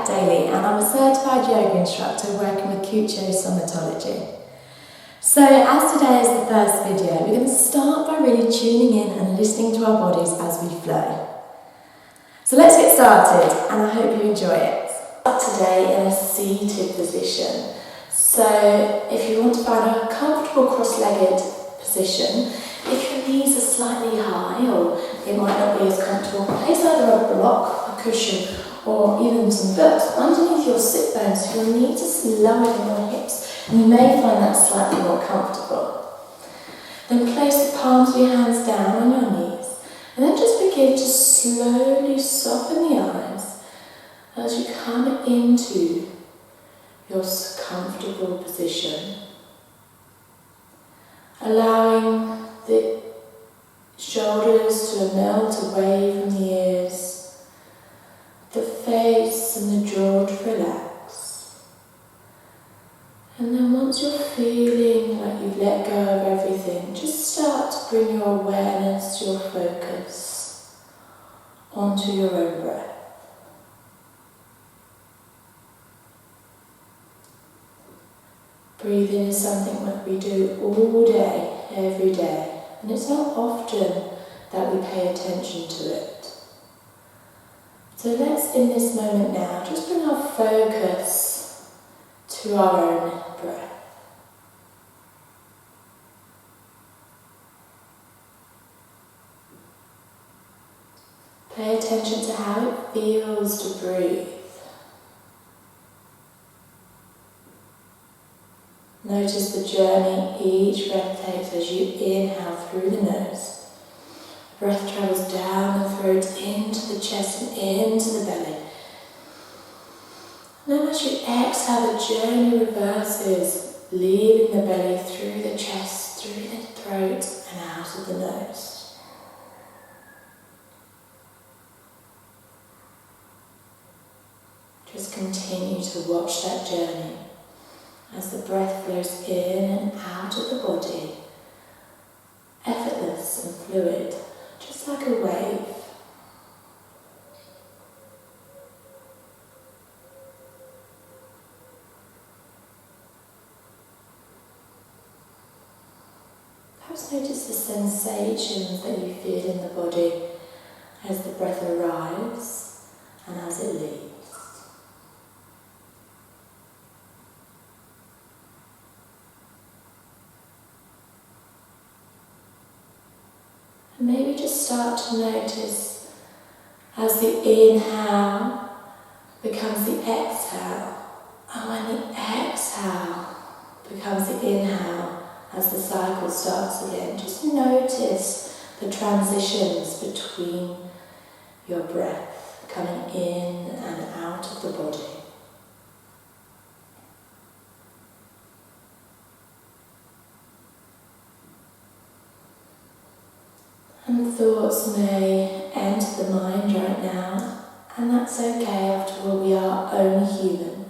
daily, and I'm a certified yoga instructor working with Cuccio Somatology. So as today is the first video, we're going to start by really tuning in and listening to our bodies as we flow. So let's get started, and I hope you enjoy it. Start today in a seated position. So if you want to find a comfortable cross-legged position, if your knees are slightly high or it might not be as comfortable, place either a block, a cushion, or even some books underneath your sit bones so your knees are lower than your hips, and you may find that slightly more comfortable. Then place the palms of your hands down on your knees, and then just begin to slowly soften the eyes as you come into your comfortable position, allowing the shoulders to melt away from the ears, the face and the jaw to relax. And then once you're feeling like you've let go of everything, just start to bring your awareness, your focus onto your own breath. Breathing is something that we do all day, every day, and it's not often that we pay attention to it. So let's, in this moment now, just bring our focus to our own breath. Pay attention to how it feels to breathe. Notice the journey each breath takes as you inhale through the nose. The breath travels down the throat, into the chest and into the belly. And then as you exhale, the journey reverses, leaving the belly through the chest, through the throat and out of the nose. Just continue to watch that journey as the breath flows in and out of the body, effortless and fluid, just like a wave. Perhaps notice the sensations that you feel in the body as the breath arrives and as it leaves. Maybe just start to notice as the inhale becomes the exhale, and when the exhale becomes the inhale as the cycle starts again. Just notice the transitions between your breath coming in and out of the body. And thoughts may enter the mind right now, and that's okay, after all we are only human.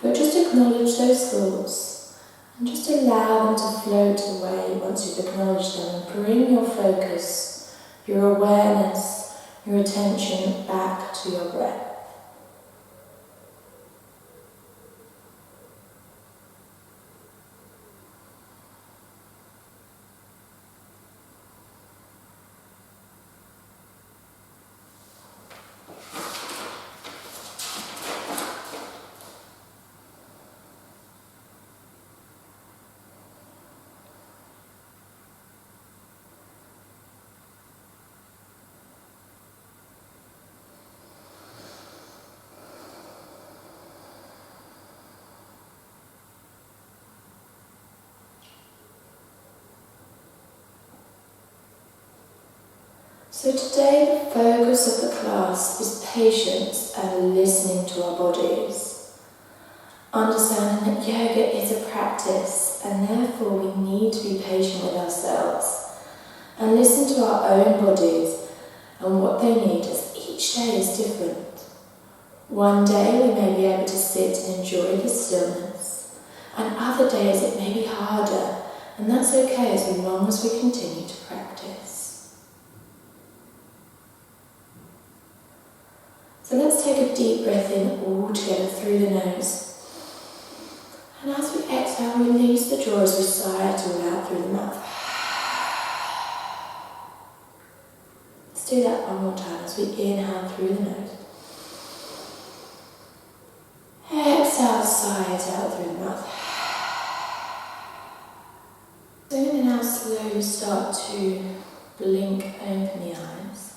But just acknowledge those thoughts and just allow them to float away once you've acknowledged them, and bring your focus, your awareness, your attention back to your breath. So today the focus of the class is patience and listening to our bodies. Understanding that yoga is a practice, and therefore we need to be patient with ourselves and listen to our own bodies and what they need, as each day is different. One day we may be able to sit and enjoy the stillness, and other days it may be harder, and that's okay as long as we continue to practice. So let's take a deep breath in all together through the nose. And as we exhale, release the jaw as we sigh it all out through the mouth. Let's do that one more time as we inhale through the nose. Exhale, sigh it out through the mouth. So we're going to now slowly start to blink open the eyes.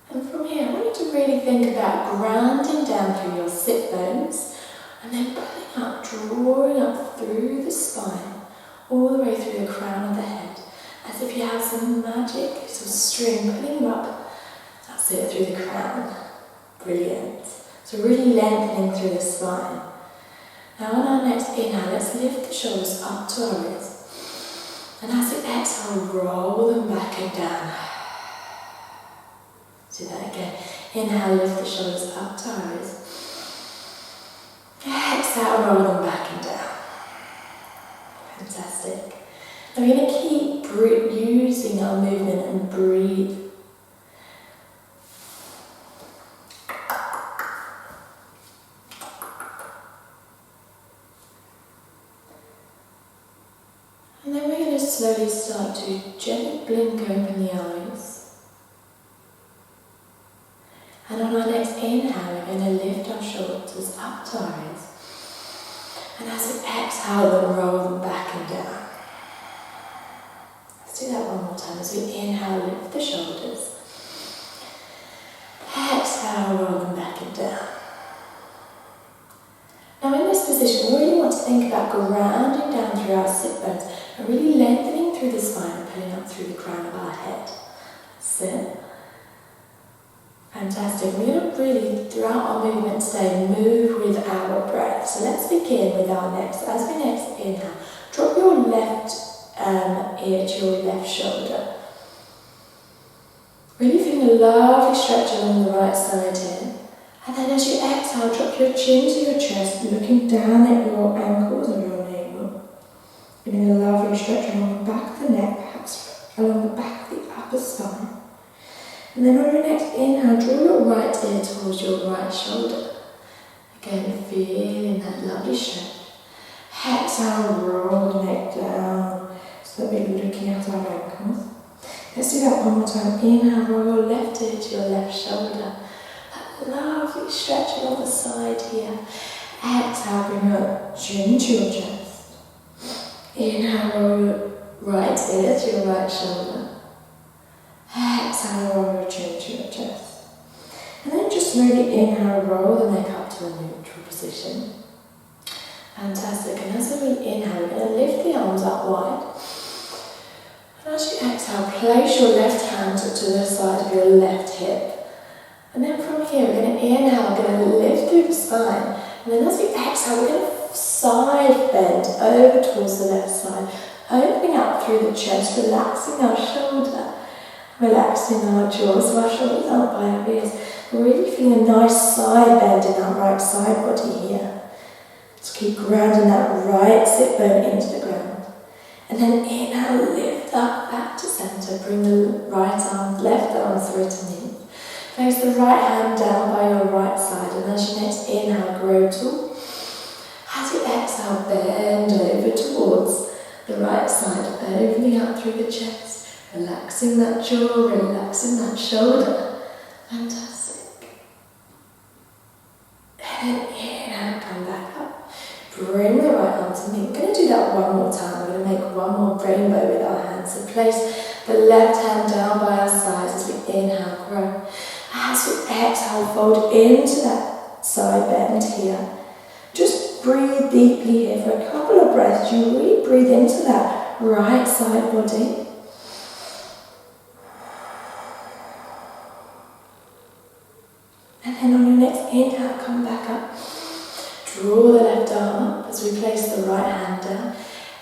And from here, I want you to really think about grounding down through your sit bones and then pulling up, drawing up through the spine, all the way through the crown of the head, as if you have some magic sort of string pulling you up. That's it, through the crown. Brilliant. So really lengthening through the spine. Now on our next inhale, let's lift the shoulders up to our ears. And as we exhale, roll them back and down. Do that again. Inhale, lift the shoulders up to our ears. Exhale, roll them back and down. Fantastic. Now we're going to keep using our movement and breathe. And then we're going to slowly start to gently blink open the eyes. And on our next inhale, we're going to lift our shoulders up to our ears. And as we exhale them, roll them back and down. Let's do that one more time. As we inhale, lift the shoulders. Exhale, roll them back and down. Now in this position, we really want to think about grounding down through our sit bones and really lengthening through the spine and pulling up through the crown of our head. That's it. Fantastic. We're going to really, throughout our movement today, move with our breath. So let's begin with our next. As we next inhale, drop your left ear to your left shoulder. Really feeling a lovely stretch along the right side here. And then as you exhale, drop your chin to your chest, looking down at your ankles or your navel. Feeling a lovely stretch along the back of the neck, perhaps along the back of the upper spine. And then on your next inhale, draw your right ear towards your right shoulder. Again, feeling that lovely stretch. Exhale, roll the neck down so that we're looking at our ankles. Let's do that one more time. Inhale, roll your left ear to your left shoulder. That lovely stretch along the side here. Exhale, bring your chin to your chest. Inhale, roll your right ear to your right shoulder. Exhale, roll your chin to your chest. And then just slowly inhale, roll the neck up to a neutral position. Fantastic. And as we inhale, we're going to lift the arms up wide. And as you exhale, place your left hand to the side of your left hip. And then from here, we're going to inhale, we're going to lift through the spine. And then as we exhale, we're going to side bend over towards the left side, opening up through the chest, relaxing our shoulder. Relaxing our jaw, so our shoulders aren't by our ears. We're really feeling a nice side bend in our right side body here. Just keep grounding that right sit bone into the ground. And then inhale, lift up back to centre. Bring the right arm, left arm through to knee. Place the right hand down by your right side. And as you next inhale, grow tall. As you exhale, bend over towards the right side, opening up through the chest. Relaxing that jaw, relaxing that shoulder. Fantastic. And then inhale, come back up. Bring the right arm to me. We're going to do that one more time. We're going to make one more rainbow with our hands. So place the left hand down by our sides as we inhale, grow. As we exhale, fold into that side bend here. Just breathe deeply here for a couple of breaths. You really breathe into that right side body. And then on your next inhale, come back up. Draw the left arm up as we place the right hand down.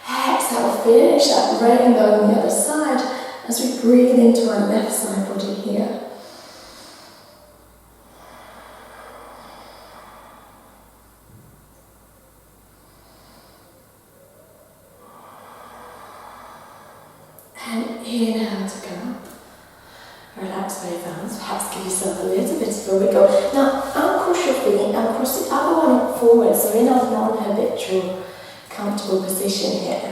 Exhale, finish that rainbow on the other side as we breathe into our left side body here. And inhale to come up. Relax both arms, perhaps give yourself a little bit of a wiggle. Now, uncross your feet and cross the other one forward, so in our non-habitual, comfortable position here.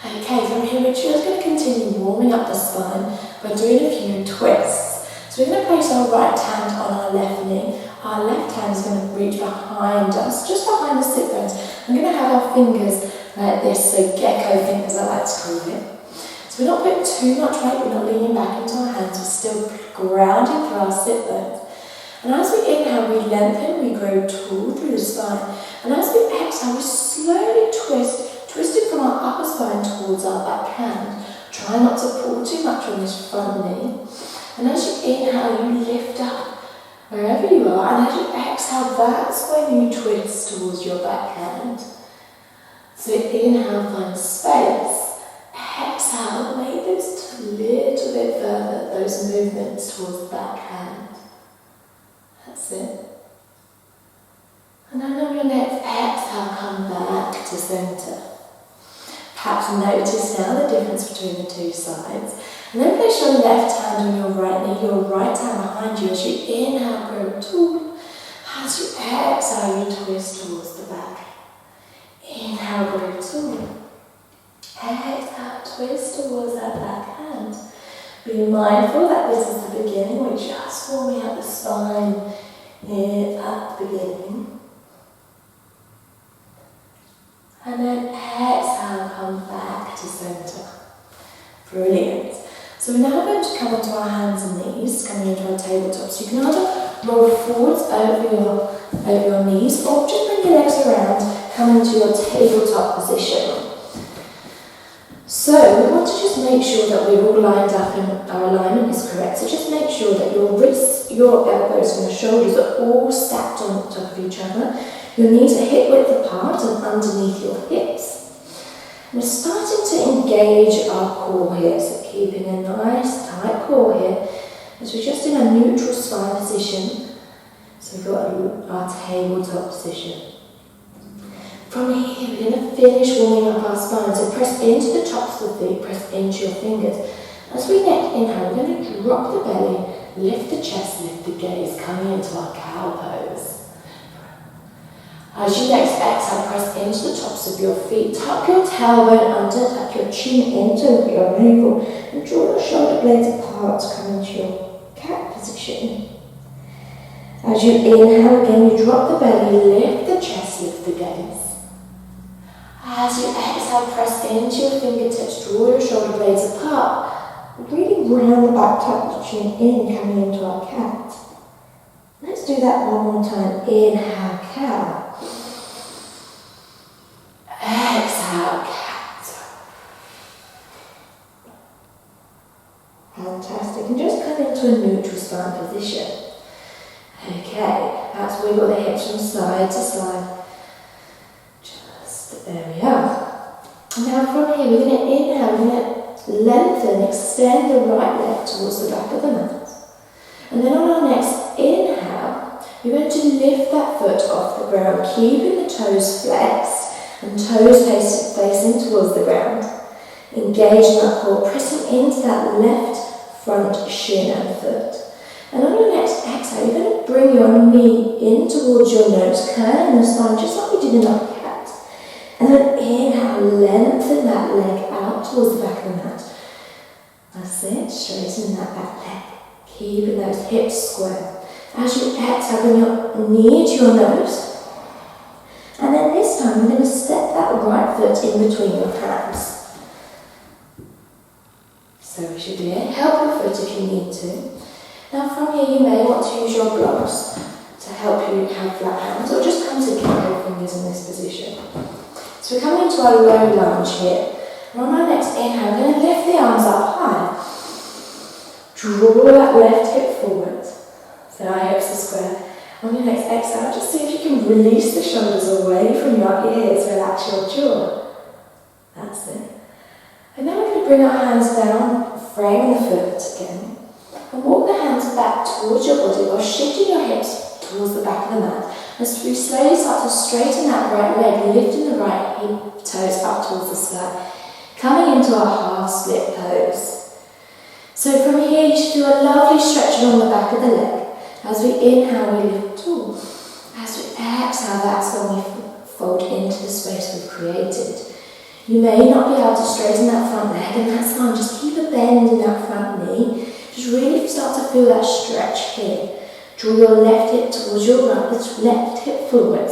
Okay, from here we're just going to continue warming up the spine by doing a few twists. So we're going to place our right hand on our left knee. Our left hand is going to reach behind us, just behind the sit bones. I'm going to have our fingers like this, so gecko fingers I like to call it. So we're not putting too much weight, we're not leaning back into our hands, we're still grounding through our sit bones. And as we inhale, we lengthen, we grow tall through the spine. And as we exhale, we slowly twisting from our upper spine towards our back hand. Try not to pull too much on this front knee. And as you inhale, you lift up wherever you are. And as you exhale, that's when you twist towards your back hand. So inhale, find space. Exhale, make this a little bit further, those movements towards the back hand. That's it. And then on your next exhale, come back to centre. Perhaps notice now the difference between the two sides. And then place your left hand on your right knee, your right hand behind you as you inhale, grow tall. As you exhale, you twist towards the back. Inhale, grow tall. Exhale, twist towards that back hand. Be mindful that this is the beginning. We're just warming up the spine here at the beginning. And then exhale, come back to centre. Brilliant. So we're now going to come onto our hands and knees, coming into our tabletop. So you can either roll forwards over your knees, or just bring your legs around, come into your tabletop position. So we want to just make sure that we're all lined up and our alignment is correct. So just make sure that your wrists, your elbows and your shoulders are all stacked on top of each other. Your knees are hip width apart and underneath your hips. We're starting to engage our core here, so keeping a nice tight core here as we're just in a neutral spine position. So we've got our tabletop position. From here, we're going to finish warming up our spine. So press into the tops of the feet, press into your fingers. As we next inhale, we're going to drop the belly, lift the chest, lift the gaze, coming into our cow pose. As you next exhale, press into the tops of your feet. Tuck your tailbone under, tuck your chin into your navel, and draw your shoulder blades apart, come into your cat position. As you inhale again, you drop the belly, lift the chest, lift the gaze. As you exhale, press into your fingertips, draw your shoulder blades apart. Really round the back, tuck the chin in, coming into our cat. Let's do that one more time. Inhale, cow. Exhale, cat. Fantastic. And just come into a neutral spine position. Okay, that's wiggle the hips from side to side. There we are. Now from here, we're going to inhale, we're going to lengthen, extend the right leg towards the back of the mat. And then on our next inhale, we're going to lift that foot off the ground, keeping the toes flexed and toes facing towards the ground. Engage that core, pressing into that left front shin and foot. And on your next exhale, you're going to bring your knee in towards your nose, curling the spine just like we did in our cat. And then inhale, lengthen that leg out towards the back of the mat. That's it, straighten that back leg, keeping those hips square. As you exhale, bring your knee to your nose. And then this time, we're going to step that right foot in between your hands. So we should do it. Help your foot if you need to. Now from here, you may want to use your blocks to help you have flat hands, or just come together with fingers in this position. So we're coming into our low lunge here. And on our next inhale, we're going to lift the arms up high. Draw that left hip forward. So our hips are square. On your next exhale, just see if you can release the shoulders away from your ears. Relax your jaw. That's it. And then we're going to bring our hands down, framing the foot again. And walk the hands back towards your body while shifting your hips towards the back of the mat. As we slowly start to straighten that right leg, lifting the right toes up towards the sky, coming into our half split pose. So from here you should do a lovely stretch along the back of the leg. As we inhale, we lift tall. As we exhale, that's when we fold into the space we've created. You may not be able to straighten that front leg, and that's fine. Just keep a bend in that front knee. Just really start to feel that stretch here. Draw your left hip towards your right, left hip forward,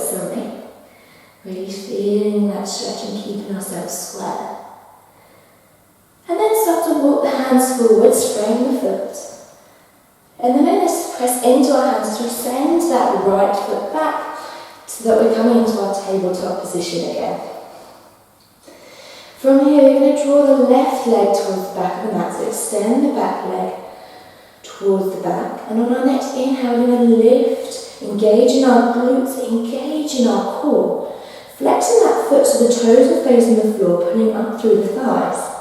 Really feeling that stretch and keeping ourselves square. And then start to walk the hands forward, spraying the foot. And then let's press into our hands as we send that right foot back so that we're coming into our tabletop position again. From here, we're going to draw the left leg towards the back of the mat, so extend the back leg towards the back. And on our next inhale, we're going to lift, engage in our glutes, engage in our core. Flexing that foot so the toes are facing the floor, pulling up through the thighs.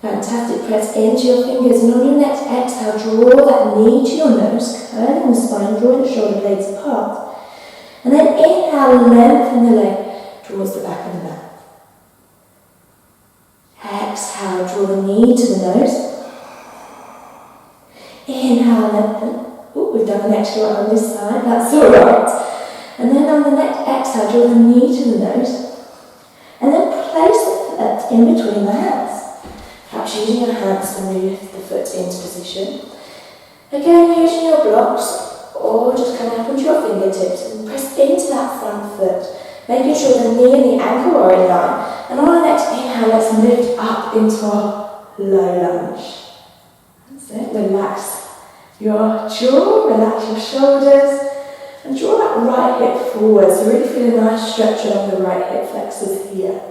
Fantastic, press into your fingers, and on your next exhale, draw that knee to your nose, curling the spine, drawing the shoulder blades apart. And then inhale, lengthen the leg towards the back of the mat. Exhale, draw the knee to the nose. Inhale, lengthen. We've done an extra one on this side, that's alright. And then on the next exhale, draw the knee to the nose. And then place the foot in between the hands. Perhaps using your hands to move the foot into position. Again, using your blocks, or just coming up onto your fingertips and press into that front foot, making sure the knee and the ankle are in line. And on our next inhale, let's lift up into our low lunge. That's it, relax your jaw, relax your shoulders, and draw that right hip forward. So really feel a nice stretch along the right hip flexors here.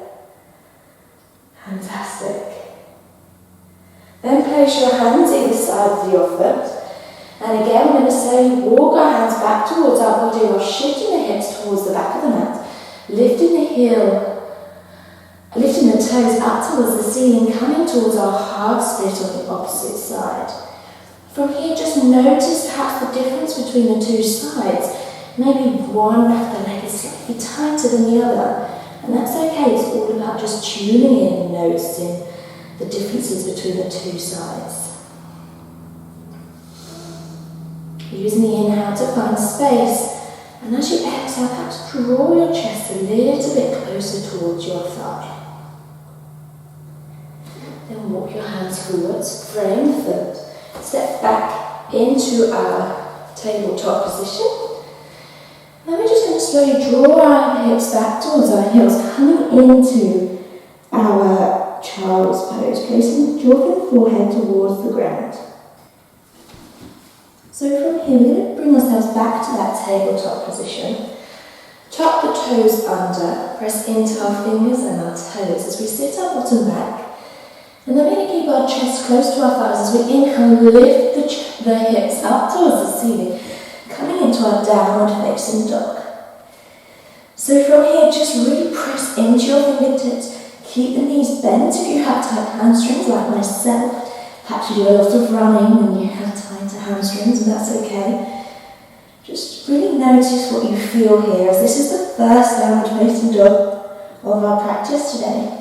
Fantastic. Then place your hands either side of your foot. And again, we're going to slowly walk our hands back towards our body while shifting the hips towards the back of the mat, lifting the heel, lifting the toes up towards the ceiling, coming towards our half split on the opposite side. From here, just notice perhaps the difference between the two sides. Maybe one of the leg is slightly tighter than the other, and that's okay. It's all about just tuning in and noticing the differences between the two sides. Using the inhale to find space, and as you exhale, perhaps draw your chest a little bit closer towards your thigh. Then walk your hands forwards, frame the foot, step back into our tabletop position. Then we're just going to slowly draw our hips back towards our heels, coming into our child's pose, placing the jaw and forehead towards the ground. So from here, we're going to bring ourselves back to that tabletop position. Tuck the toes under, press into our fingers and our toes as we sit our bottom back. And then we're going to keep our chest close to our thighs as we inhale, lift the hips up towards the ceiling, coming into our downward facing dog. So from here, just really press into your fingertips. Keep the knees bent if you have tight hamstrings like myself. Perhaps you do a lot of running when you have tighter hamstrings, and that's okay. Just really notice what you feel here, as this is the first downward facing dog of our practice today.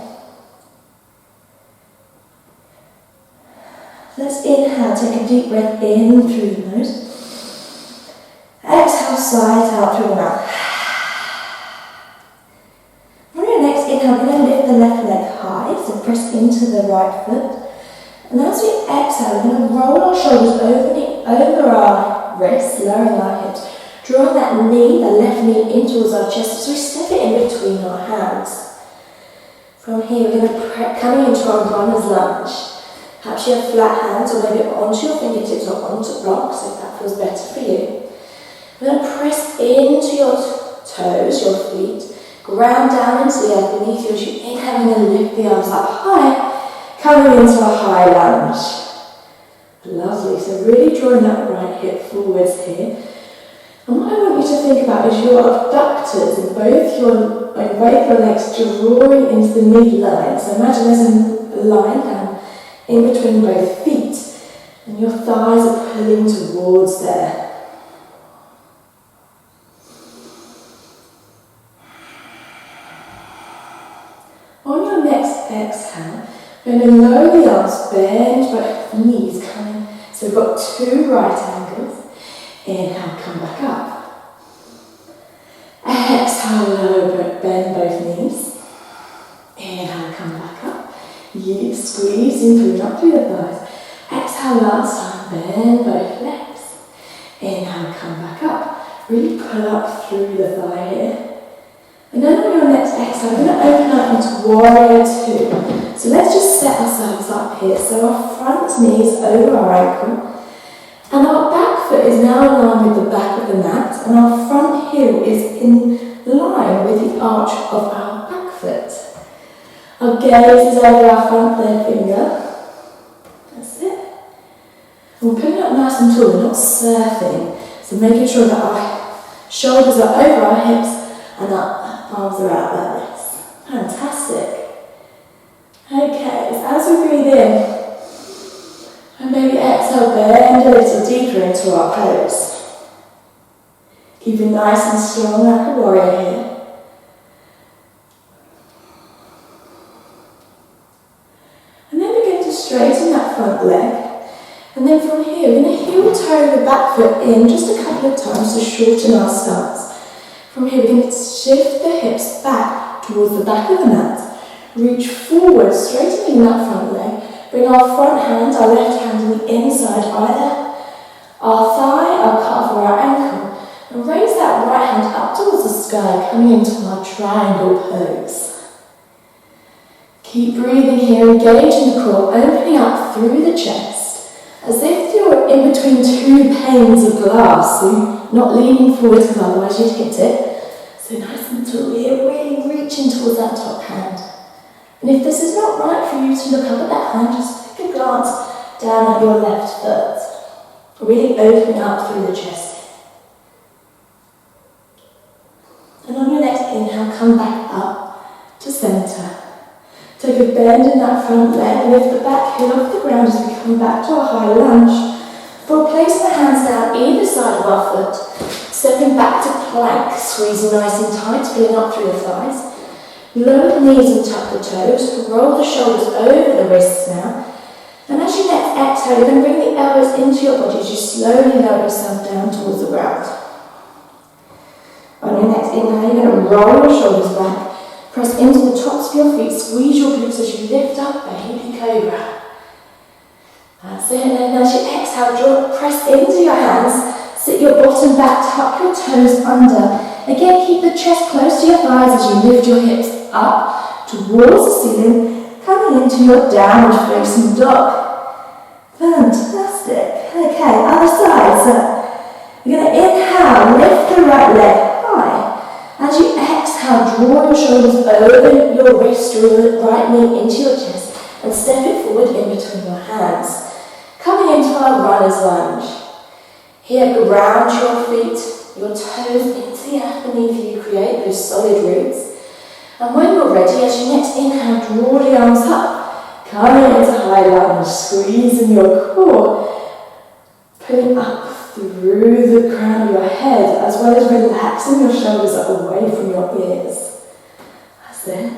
Let's inhale, take a deep breath in through the nose. Exhale, sigh out through the mouth. On your next inhale, we're going to lift the left leg high, so press into the right foot. And as we exhale, we're going to roll our shoulders over our wrists, lowering our hips, drawing that knee, the left knee, in towards our chest as we step it in between our hands. From here, we're going to coming into our runner's lunge. Perhaps you have flat hands, or maybe onto your fingertips or onto blocks, if that feels better for you. We're going to press into your toes, your feet, ground down into the earth beneath you as you inhale and lift the arms up high, coming into a high lunge. Lovely, so really drawing that right hip forwards here. And what I want you to think about is your abductors in both your legs drawing into the midline. So imagine there's a line down in between both feet, and your thighs are pulling towards there. On your next exhale, we're going to lower the arms, bend both knees, coming got 2 right angles. Inhale, come back up. Exhale, lower, bend both knees. Inhale, come back up. You squeeze in, pulling up through the thighs. Exhale, last time, bend both legs. Inhale, come back up. Really pull up through the thigh here. And then on your next exhale, we're going to open up into warrior 2. So let's just set ourselves up here. So our front knee is over our ankle. And our back foot is now in line with the back of the mat. And our front heel is in line with the arch of our back foot. Our gaze is over our front third finger. That's it. And we're putting up nice and tall, we're not surfing. So making sure that our shoulders are over our hips and our arms are out like this. Fantastic. Okay, so as we breathe in, and maybe exhale, bend a little deeper into our pose. Keeping nice and strong like a warrior here. And then begin to straighten that front leg. And then from here, we're going to heel toe the back foot in just a couple of times to shorten our stance. From here, we're going to shift the hips back towards the back of the mat. Reach forward, straightening that front leg. Bring our front hand, our left hand on the inside, either our thigh, our calf or our ankle. And raise that right hand up towards the sky, coming into our triangle pose. Keep breathing here, engaging the core, opening up through the chest, as if you're in between 2 panes of glass, so you're not leaning forward because otherwise you'd hit it. So nice and tall here, really reaching towards that top hand. And if this is not right for you to look up at that hand, just take a glance down at your left foot. Really opening up through the chest. And on your next inhale, come back up to centre. Take a bend in that front leg, lift the back heel off the ground as we come back to our high lunge. We'll place the hands down either side of our foot, stepping back to plank, squeezing nice and tight, filling up through the thighs. Lower the knees and tuck the toes, roll the shoulders over the wrists now. And as you next exhale, you're going to bring the elbows into your body as you slowly lower yourself down towards the ground. On your next inhale, you're going to roll your shoulders back, press into the tops of your feet, squeeze your glutes as you lift up, baby cobra. That's it, and then as you exhale, press into your hands, sit your bottom back, tuck your toes under. Again, keep the chest close to your thighs as you lift your hips up towards the ceiling, coming into your downward facing dog. Fantastic. Okay, other side. So you're going to inhale, lift the right leg high. As you exhale, draw your shoulders over your wrist, your right knee into your chest, and step it forward in between your hands. Coming into our runner's lunge. Here, ground your feet, your toes into the earth beneath you, create those solid roots. And when you're ready, as you next inhale, draw the arms up, coming into high lunge, squeezing your core, pulling up through the crown of your head, as well as relaxing your shoulders away from your ears. That's it.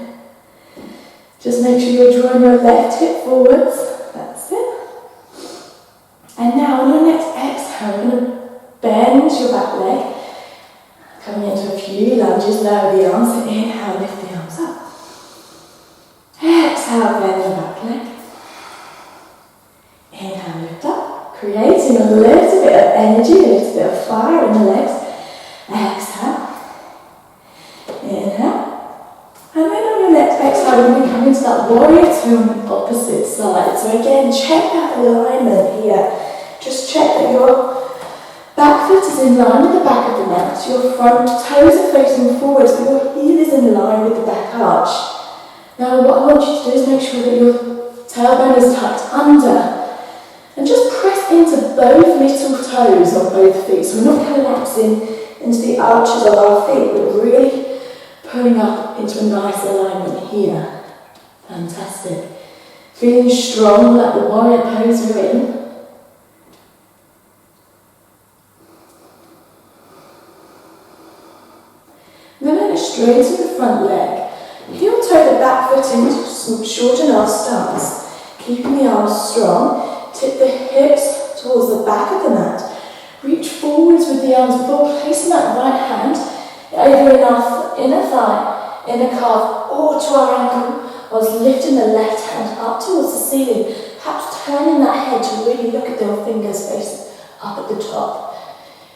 Just make sure you're drawing your left hip forwards. That's it. And now on your next exhale, you're going to bend your back leg, coming into a few lunges, lower the arms, so inhale, lift the arms up. Exhale, bend your back leg. Inhale, lift up, creating a little bit of energy, a little bit of fire in the legs. Exhale. Inhale. And then on your next exhale, you're going to come into that warrior 2 on the opposite side. So again, check that alignment here. Just check that your back foot is in line with the back of the mat. Your front toes are facing forwards, but your heel is in line with the back arch. Now what I want you to do is make sure that your tailbone is tucked under. And just press into both little toes on both feet. So we're not collapsing into the arches of our feet, but really pulling up into a nice alignment here. Fantastic. Feeling strong like the warrior pose you're in. Then we're going to straighten the front leg. Heel toe the back foot in to shorten our stance. Keeping the arms strong. Tip the hips towards the back of the mat. Reach forwards with the arms before placing that right hand over in our inner thigh, inner calf, or to our ankle, whilst lifting the left hand up towards the ceiling, perhaps turning that head to really look at your fingers facing up at the top.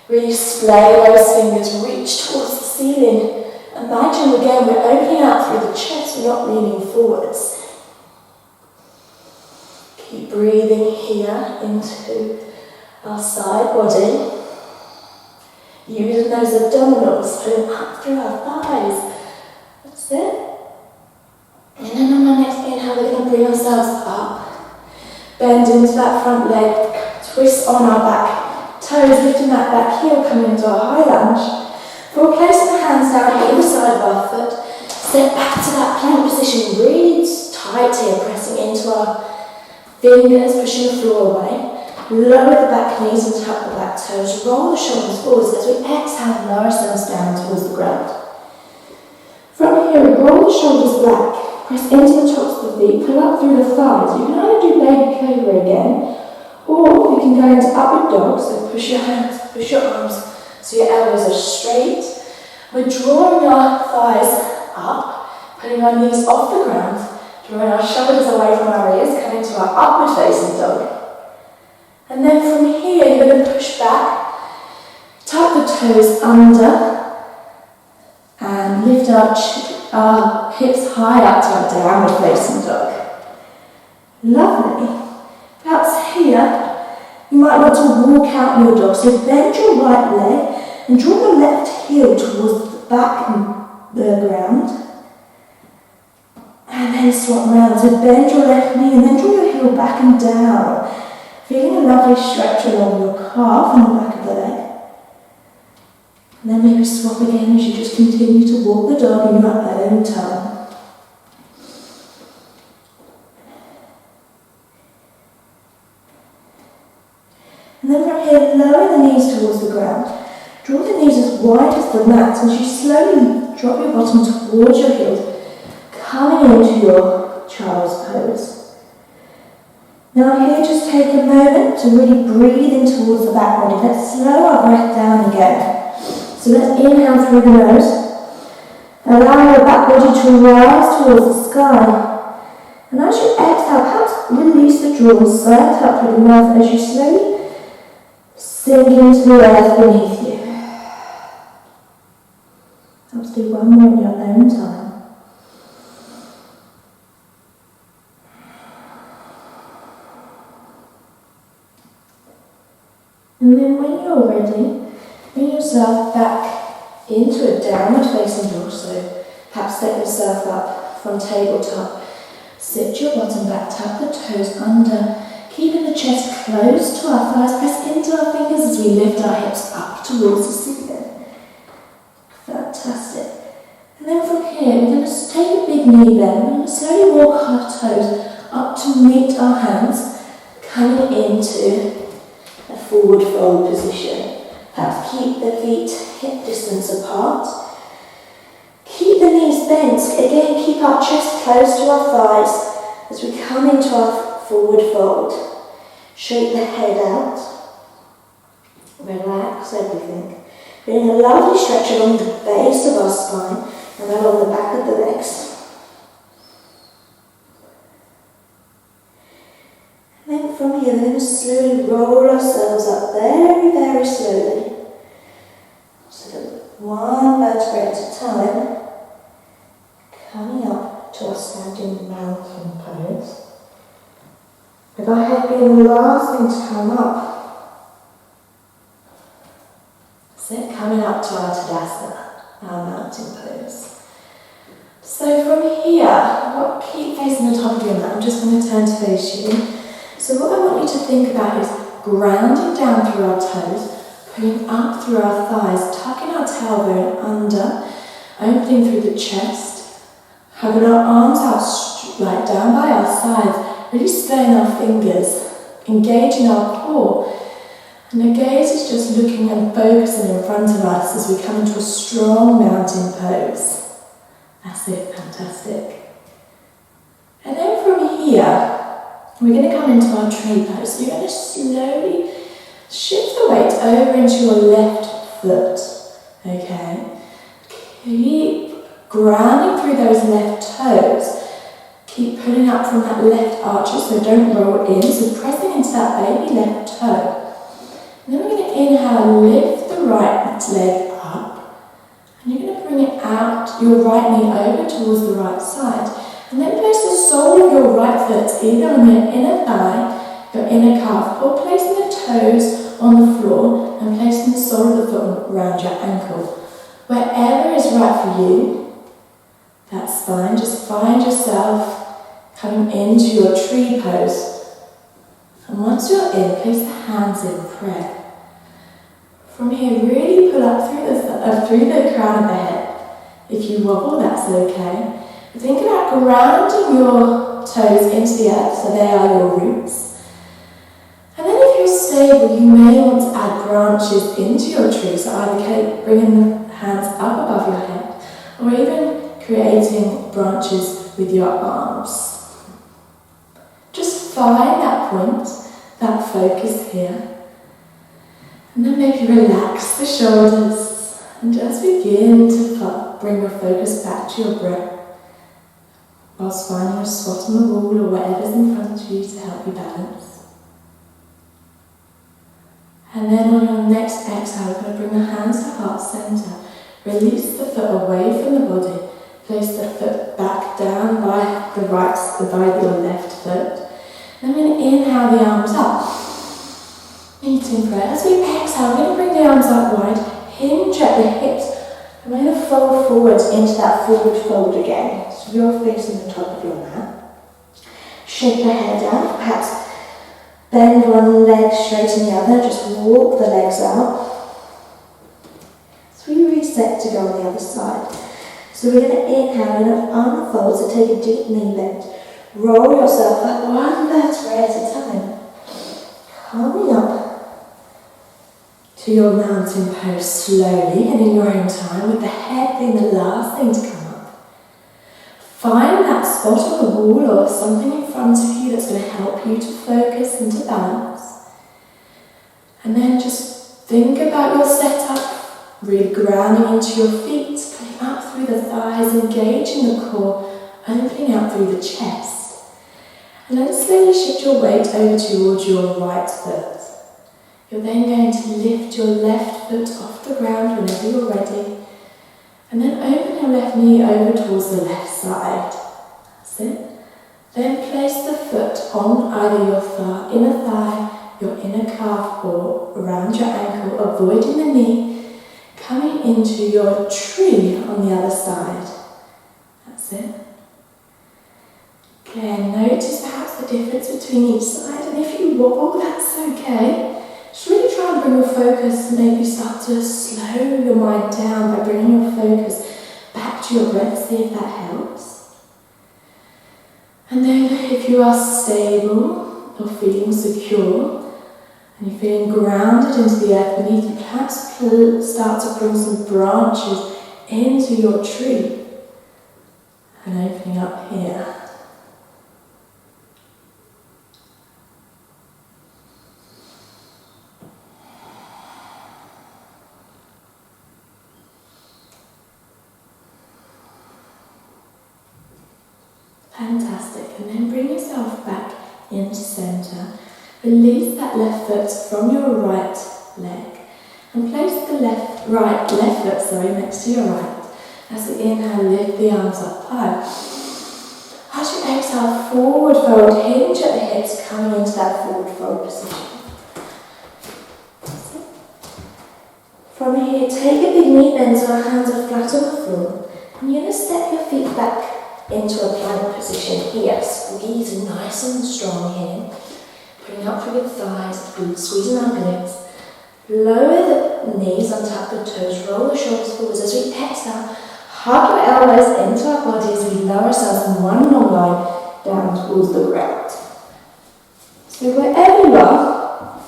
Really splay those fingers, reach towards the ceiling. Imagine again we're opening out through the chest, we're not leaning forwards. Keep breathing here into our side body. Using those abdominals, pulling up through our thighs. That's it. And then on our next inhale, we're going to bring ourselves up. Bend into that front leg, twist on our back toes, lifting that back heel, coming into our high lunge. We're placing the hands down either side of our foot. Step back to that plank position, really tight here, pressing into our fingers, pushing the floor away. Lower the back knees and tap the back toes. Roll the shoulders forwards as we exhale, lower ourselves down towards the ground. From here, we roll the shoulders back, press into the tops of the feet, pull up through the thighs. You can either do baby cobra again, or you can go into upward dog, so push your hands, push your arms so your elbows are straight. We're drawing our thighs up, putting our knees off the ground, drawing our shoulders away from our ears, coming to our upward facing dog. And then from here, you're going to push back, tuck the toes under, and lift our hips high up to our downward facing dog. Lovely. Perhaps here, you might want to walk out in your dog. So bend your right leg and draw your left heel towards the back and the ground. And then swap around. So bend your left knee and then draw your heel back and down. Feeling a lovely stretch along your calf and the back of the leg. And then maybe swap again as you just continue to walk the dog in your own time. And then from here, lower the knees towards the ground. Draw the knees as wide as the mat as you slowly drop your bottom towards your heels, coming into your child's pose. Now here, just take a moment to really breathe in towards the back body. Let's slow our breath down again. So let's inhale through the nose. Allow your back body to rise towards the sky. And as you exhale, perhaps release the jaw and sigh up through the mouth as you slowly sink into the earth beneath you. Let's do one more in your own time. And then when you're ready, bring yourself back into a downward facing dog. So perhaps set yourself up from tabletop. Sit your bottom back, tuck the toes under, keeping the chest close to our thighs. Press into our fingers as we lift our hips up towards the ceiling. Fantastic. And then from here, we're going to take a big knee bend. We're going to slowly walk our toes up to meet our hands, coming into a forward fold position. Perhaps keep the feet hip distance apart. Keep the knees bent. Again, keep our chest close to our thighs as we come into our forward fold. Shake the head out. Relax everything. Feeling a lovely stretch along the base of our spine and along the back of the legs. And then from here, we're going to slowly roll ourselves up very, very slowly. So that one vertebrae at a time, coming up to our standing mountain pose. With our head being the last thing to come up. So coming up to our Tadasana, our mountain pose. So from here, keep facing the top of your mat. I'm just going to turn to face you. So what I want you to think about is grounding down through our toes, pulling up through our thighs, tucking our tailbone under, opening through the chest, having our arms out like down by our sides, really staying our fingers, engaging our core. And the gaze is just looking and focusing in front of us as we come into a strong mountain pose. That's it, fantastic. And then from here, we're going to come into our tree pose. So you're going to slowly shift the weight over into your left foot. Okay? Keep grounding through those left toes. Keep pulling up from that left archer, so don't roll in. So pressing into that baby left toe. And then we're going to inhale, lift the right leg up. And you're going to bring it out, your right knee over towards the right side. And then place the sole of your right foot either on your inner thigh, your inner calf, or placing the toes on the floor and placing the sole of the foot around your ankle. Wherever is right for you, that's fine. Just find yourself coming into your tree pose. And once you're in, place the hands in prayer. From here, really pull up through the crown of the head. If you wobble, that's okay. Think about grounding your toes into the earth, so they are your roots. And then if you're stable, you may want to add branches into your tree, so either bringing the hands up above your head, or even creating branches with your arms. Just find that point, that focus here. And then maybe relax the shoulders and just begin to bring your focus back to your breath whilst finding a spot on the wall or whatever's in front of you to help you balance. And then on your next exhale, we're going to bring the hands to heart center. Release the foot away from the body. Place the foot back down by your left foot. And I'm going to inhale the arms up. Meeting prayer. As we exhale, we're going to bring the arms up wide, hinge at the hips, and we're going to fold forwards into that forward fold again. So you're facing the top of your mat. Shake the head down, perhaps bend one leg, straighten the other, just walk the legs out. So we reset to go on the other side. So we're going to inhale and unfold, so take a deep knee bend. Roll yourself up one vertebrae at a time. Coming up to your mountain pose slowly and in your own time, with the head being the last thing to come up. Find that spot on the wall or something in front of you that's going to help you to focus and to balance. And then just think about your setup, really grounding into your feet, pulling up through the thighs, engaging the core, opening out through the chest. And then slowly shift your weight over towards your right foot. You're then going to lift your left foot off the ground whenever you're ready. And then open your left knee over towards the left side. That's it. Then place the foot on either your inner thigh, your inner calf, or around your ankle, avoiding the knee, coming into your tree on the other side. That's it. Again, notice perhaps the difference between each side, and if you wobble, that's okay. Just really try and bring your focus, maybe start to slow your mind down by bringing your focus back to your breath, see if that helps. And then if you are stable or feeling secure, and you're feeling grounded into the earth beneath you, perhaps start to bring some branches into your tree and opening up here. Fantastic, and then bring yourself back into centre. Release that left foot from your right leg and place the left foot next to your right. As you inhale, lift the arms up high. As you exhale, forward fold, hinge at the hips, coming into that forward fold position. That's it. From here, take a big knee bend so our hands are flat on the floor. And you're going to step your feet back into a plank position here. Squeeze nice and strong here. Putting up through the thighs, squeezing our glutes. Lower the knees, untap the toes, roll the shoulders forwards. As we exhale, hug your elbows into our bodies. We lower ourselves in one long line down towards the ground. So wherever you are,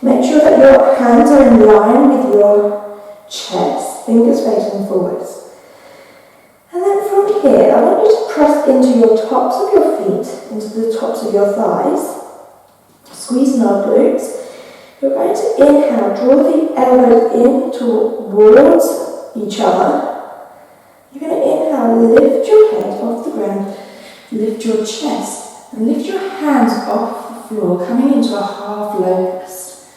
make sure that your hands are in line with your chest, fingers facing forwards. And then from here, I want you to press into your tops of your feet, into the tops of your thighs. Squeezing our glutes. You're going to inhale, draw the elbows in towards each other. You're going to inhale, lift your head off the ground, lift your chest, and lift your hands off the floor, coming into a half locust.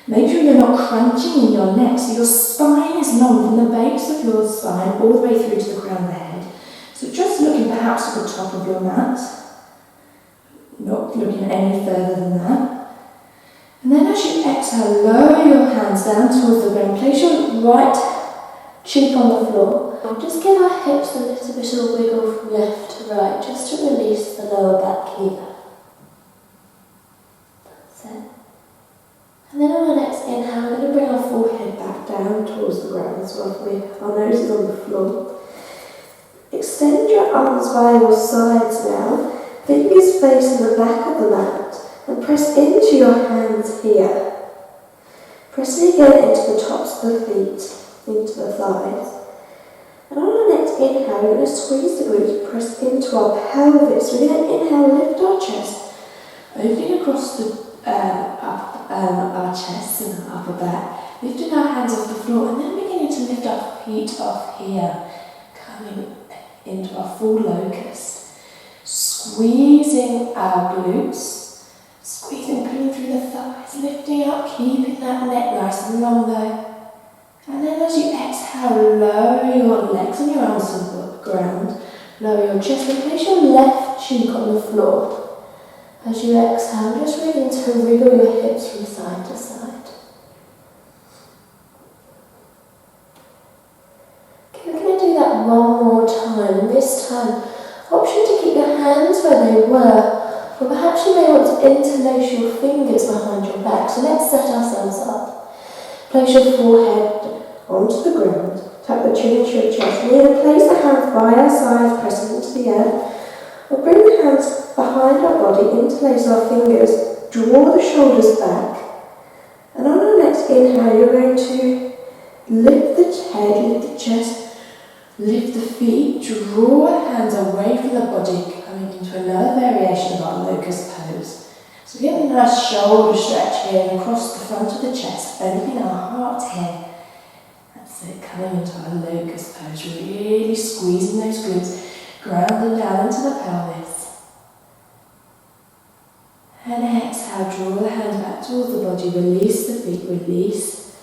Make sure you're not crunching in your neck, so your spine is long from the base of your spine all the way through to the crown of the head. So just looking perhaps at the top of your mat, not looking any further than that. And then as you exhale, lower your hands down towards the ground. Place your right cheek on the floor. Just give our hips a little bit of a wiggle from left to right, just to release the lower back here. That's it. And then on our next inhale, we're going to bring our forehead back down towards the ground as well. Our nose is on the floor. Extend your arms by your sides now. Fingers facing the back of the mat. And press into your hands here. Pressing again into the tops of the feet, into the thighs. And on our next inhale, we're going to squeeze the glutes, press into our pelvis. We're going to inhale, lift our chest, opening across our chest and our upper back, lifting our hands off the floor, and then beginning to lift our feet off here, coming into our full locust. Squeezing our glutes. Squeezing, pulling through the thighs, lifting up, keeping that neck nice and long though. And then as you exhale, lower your legs and your arms to the ground. Lower your chest and place your left cheek on the floor. As you exhale, just begin to wriggle your hips from side to side. Okay, we're going to do that one more time. And this time, option to keep your hands where they were. Or perhaps you may want to interlace your fingers behind your back. So let's set ourselves up. Place your forehead onto the ground. Tuck the chin into your chest. And we're going to place the hands by our sides, pressing into the earth. We'll bring the hands behind our body, interlace our fingers, draw the shoulders back. And on our next inhale, you're going to lift the head, lift the chest, lift the feet, draw the hands away from the body, coming into another variation of our locust pose. So we get a nice shoulder stretch here and across the front of the chest, opening our heart here. That's it, coming into our locust pose, really squeezing those glutes, grounding down into the pelvis. And exhale, draw the hands back towards the body, release the feet, release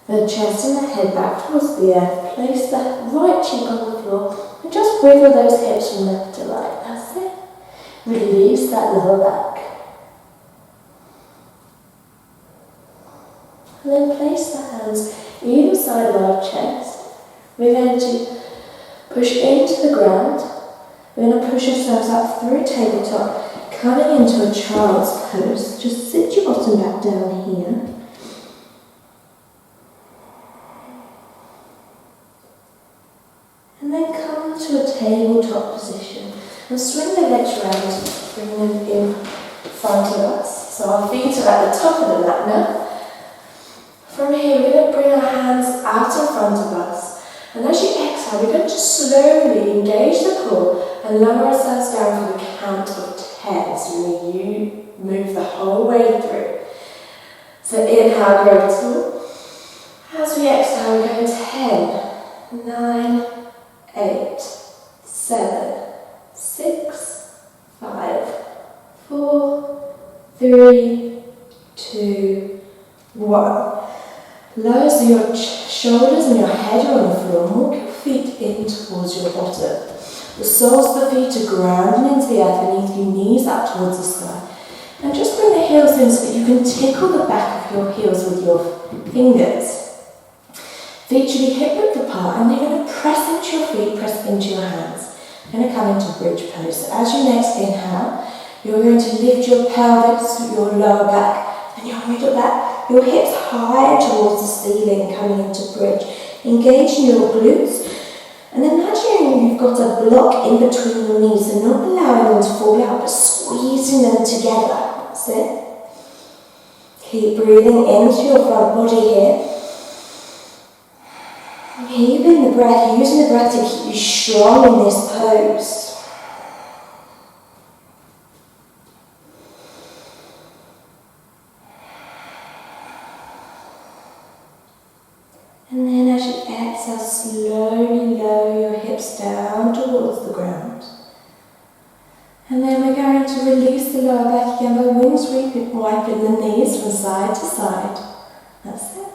the chest and the head back towards the earth. Place the right cheek on the floor and just wiggle those hips from left to right. That's it. Release that lower back. And then place the hands either side of our chest. We're going to push into the ground. We're going to push ourselves up through a tabletop, coming into a child's pose. Just sit your bottom back down here. And then come to a tabletop position and swing the legs round, bring them in front of us. So our feet are at the top of the mat now. From here, we're going to bring our hands out in front of us. And as you exhale, we're going to slowly engage the core and lower ourselves down for the count of 10. So you move the whole way through. So inhale, grow tall. As we exhale, we go 10, 9, 8, 7, 6, 5, 4, 3, 2, 1. Lower so your shoulders and your head are on the floor. Walk your feet in towards your bottom. The soles of the feet are grounding into the earth beneath you, knees up towards the sky. And just bring the heels in so that you can tickle the back of your heels with your fingers. Feet should be hip-width apart, and you're going to press into your feet, press into your hands. You're going to come into bridge pose. So as you next inhale, you're going to lift your pelvis, your lower back, and your middle back. Your hips high towards the ceiling, coming into bridge. Engaging your glutes. And imagine you've got a block in between your knees, so not allowing them to fall out, but squeezing them together. That's it. Keep breathing into your front body here. Keeping the breath, using the breath to keep you strong in this toes. And then as you exhale, slowly lower your hips down towards the ground. And then we're going to release the lower back again by wind sweeping, wiping the knees from side to side. That's it.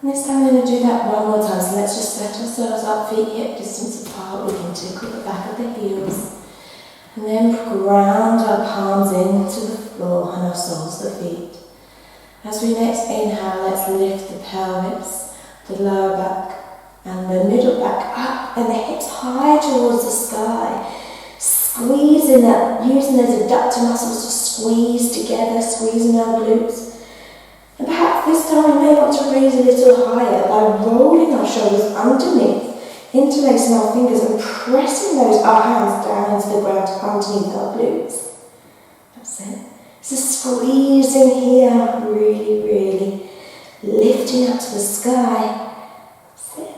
And this time we're going to do that one more time. So let's just set ourselves up, feet hip distance apart. We can tickle the back of the heels. And then ground our palms into the floor and our soles of the feet. As we next inhale, let's lift the pelvis, the lower back, and the middle back up, and the hips high towards the sky. Squeezing that, using those adductor muscles to squeeze together, squeezing our glutes. And perhaps this time we may want to raise a little higher by rolling our shoulders underneath, interlacing our fingers and pressing our hands down into the ground underneath our glutes. That's it. So squeezing here, really, really lifting up to the sky. That's it.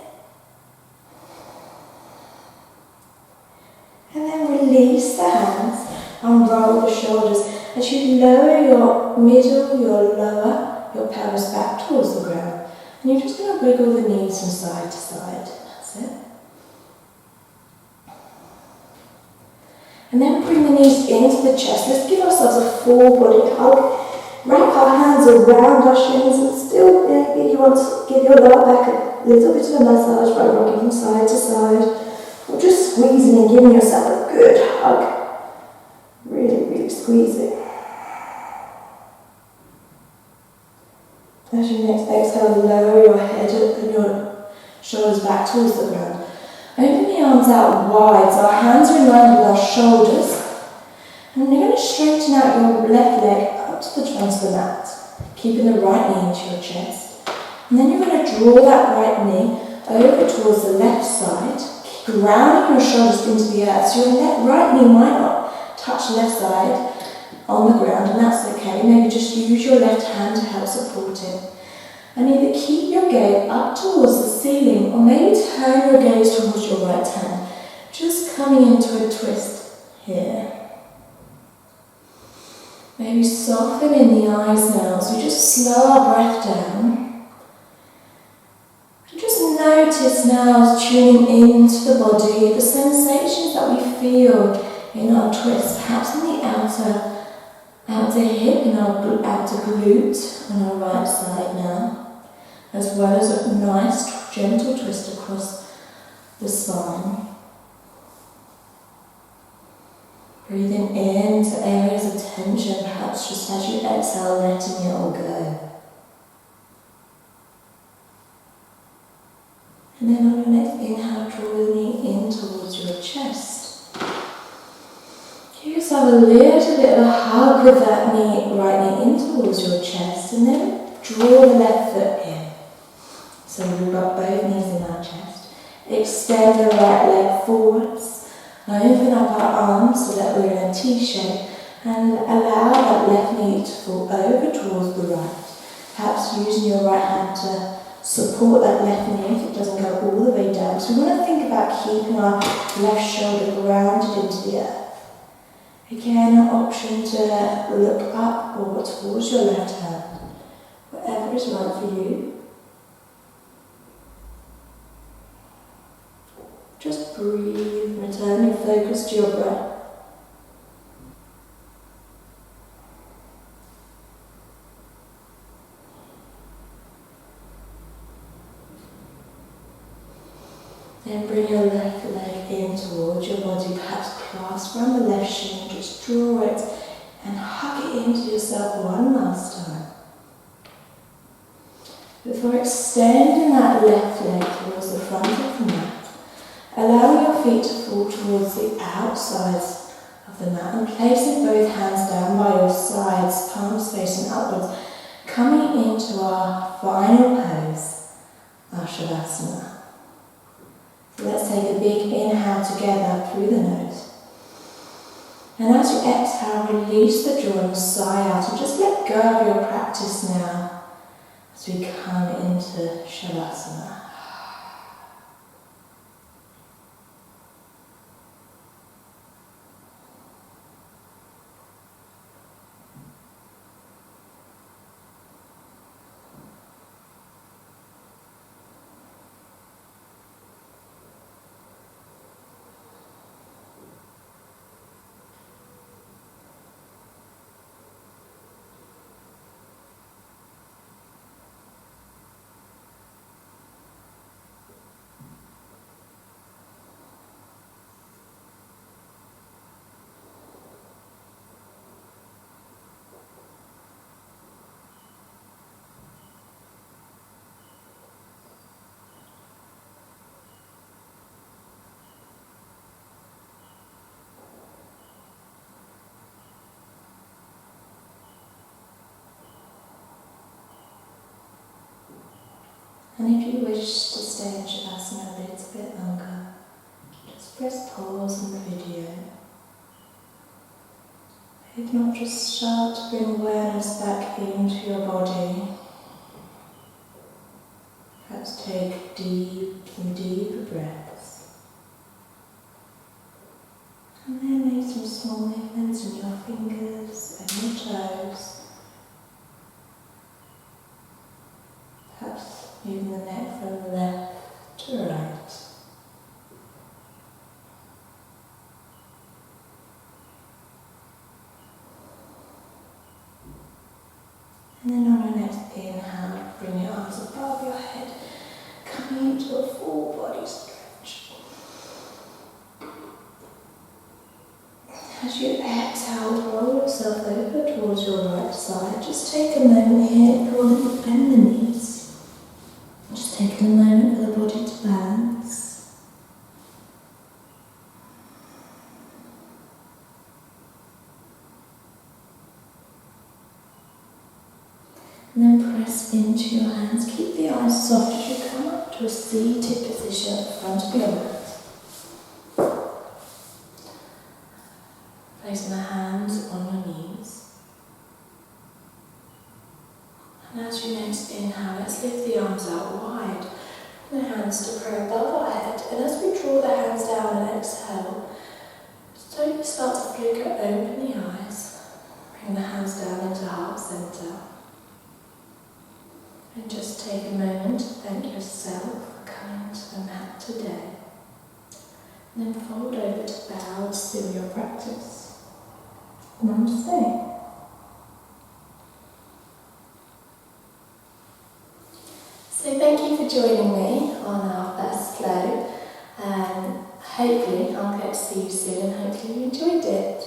And then release the hands and roll the shoulders as you lower your middle, your lower, your pelvis back towards the ground. And you're just going to wiggle the knees from side to side. That's it. And then bring the knees into the chest. Let's give ourselves a full body hug. Wrap our hands around our shins and still maybe you want to give your lower back a little bit of a massage by rocking from side to side. Or just squeezing and giving yourself a good hug. Really, really squeezing. As you next exhale, lower your head and your shoulders back towards the ground. Open the arms out wide, so our hands are in line with our shoulders. And you're going to straighten out your left leg up to the front of the mat, keeping the right knee into your chest. And then you're going to draw that right knee over towards the left side, grounding your shoulders into the earth. So your right knee might not touch the left side on the ground, and that's okay. Maybe just use your left hand to help support it. And either keep your gaze up towards the ceiling or maybe turn your gaze towards your right hand. Just coming into a twist here. Maybe softening the eyes now as we just slow our breath down. And just notice now, tuning into the body, the sensations that we feel in our twist, perhaps in the outer hip, in our outer glute on our right side now. As well as a nice gentle twist across the spine. Breathing into areas of tension, perhaps just as you exhale, letting it all go. And then on your next inhale, draw the knee in towards your chest. Give yourself a little bit of a hug with that right knee in towards your chest, and then draw the left foot in. So we've got both knees in our chest. Extend the right leg forwards. Open up our arms so that we're in a T shape and allow that left knee to fall over towards the right. Perhaps using your right hand to support that left knee if it doesn't go all the way down. So we want to think about keeping our left shoulder grounded into the earth. Again, an option to look up or towards your left hand. Whatever is right for you. Just breathe, return your focus to your breath. Then bring your left leg in towards your body, perhaps clasp around the left shin, just draw it and hug it into yourself one last time. Before extending that left leg towards the front of the mat, allow your feet to fall towards the outsides of the mat and placing both hands down by your sides, palms facing upwards, coming into our final pose, our Shavasana. So let's take a big inhale together through the nose. And as you exhale, release the jaw and sigh out and just let go of your practice now as we come into Shavasana. And if you wish to stay in Shavasana a little bit longer, just press pause on the video. If not, just start to bring awareness back into your body. Perhaps take some deeper breaths. And then make some small movements in your fingers and your toes. Perhaps moving the neck from left to right. And then on your next inhale, bring your arms above your head, coming into a full body stretch. As you exhale, roll yourself over towards your right side. Just take a moment here, draw a little bend the knees. Just taking a moment for the body to balance. And then press into your hands. Keep the eyes soft as you come up to a seated position at the front of your mat. Placing the hands on your knees. And as you next inhale, let's lift the arms out wide. The hands to pray above our head. And as we draw the hands down and exhale, slowly start to flicker open the eyes. Bring the hands down into heart center. And just take a moment to thank yourself for coming to the mat today. And then fold over to bow to seal your practice. Namaste. So thank you for joining me on our first flow. Hopefully I'll get to see you soon and hopefully you enjoyed it.